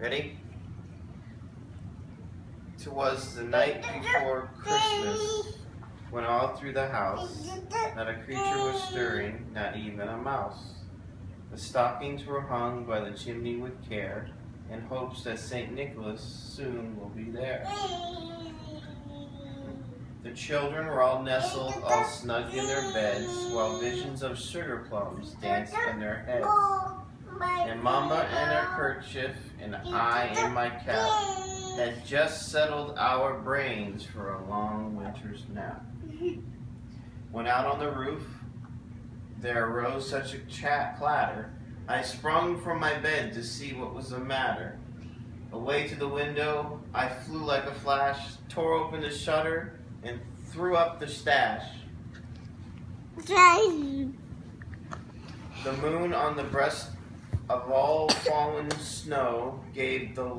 Ready? 'Twas the night before Christmas, when all through the house not a creature was stirring, not even a mouse. The stockings were hung by the chimney with care, in hopes that St. Nicholas soon will be there. The children were all nestled, all snug in their beds, while visions of sugar plums danced in their heads. And Mama in her kerchief, and I in my cap, had just settled our brains for a long winter's nap. When out on the roof there arose such a clatter, I sprung from my bed to see what was the matter. Away to the window I flew like a flash, tore open the shutter, and threw up the stash. The moon on the breast of all fallen snow gave the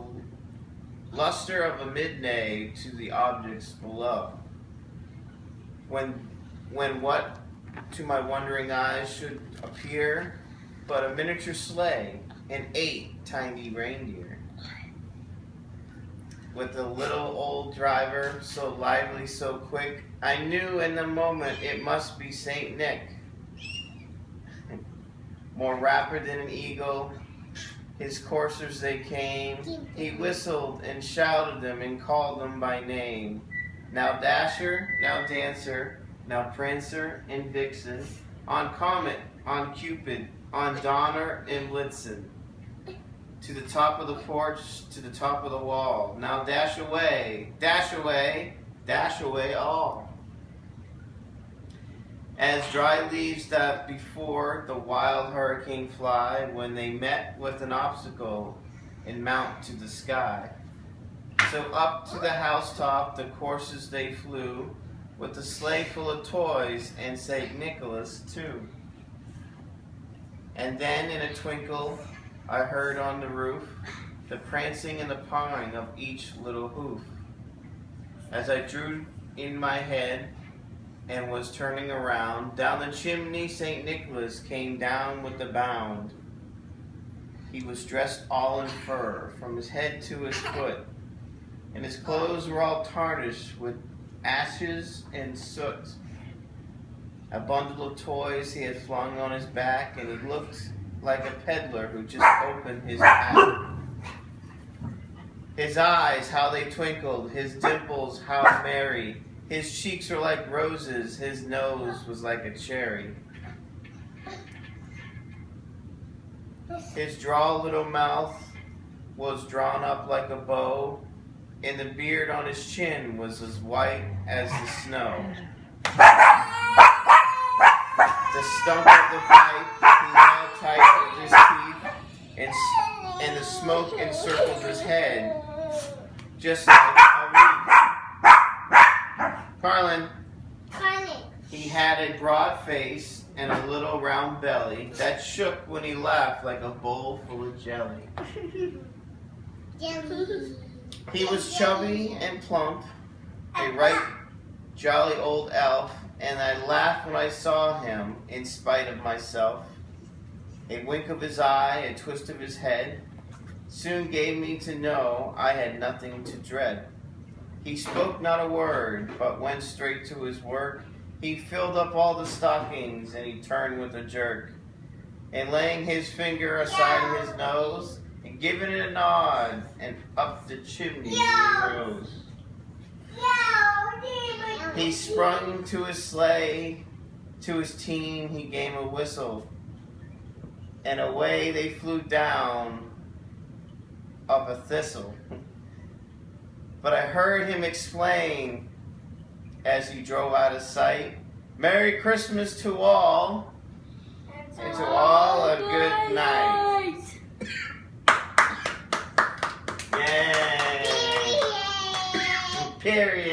luster of a midday to the objects below. When what to my wondering eyes should appear but a miniature sleigh and 8 tiny reindeer, with a little old driver, so lively, so quick, I knew in the moment it must be Saint Nick. More rapid than an eagle, his coursers they came. He whistled and shouted them and called them by name. Now Dasher, now Dancer, now Prancer and Vixen, on Comet, on Cupid, on Donner and Blitzen. To the top of the porch, to the top of the wall. Now dash away, dash away, dash away all. As dry leaves that before the wild hurricane fly, when they met with an obstacle and mount to the sky. So up to the housetop the coursers they flew, with the sleigh full of toys and St. Nicholas too. And then in a twinkle I heard on the roof the prancing and the pawing of each little hoof. As I drew in my head and was turning around, down the chimney St. Nicholas came down with a bound. He was dressed all in fur, from his head to his foot, and his clothes were all tarnished with ashes and soot. A bundle of toys he had flung on his back, and he looked like a peddler who just opened his pack. His eyes, how they twinkled, his dimples, how merry. His cheeks were like roses, his nose was like a cherry. His droll little mouth was drawn up like a bow, and the beard on his chin was as white as the snow. The stump of the pipe he held tight with his teeth, and the smoke encircled his head, just like a wreath. Carlin. He had a broad face and a little round belly that shook when he laughed like a bowl full of jelly. He was chubby and plump, a right jolly old elf, and I laughed when I saw him in spite of myself. A wink of his eye, a twist of his head, soon gave me to know I had nothing to dread. He spoke not a word, but went straight to his work. He filled up all the stockings, and he turned with a jerk. And laying his finger aside his nose, and giving it a nod, and up the chimney he rose. He sprung to his sleigh, to his team he gave a whistle, and away they flew down of a thistle. But I heard him explain, as he drove out of sight, Merry Christmas to all, and to all a good night. Yay! Period.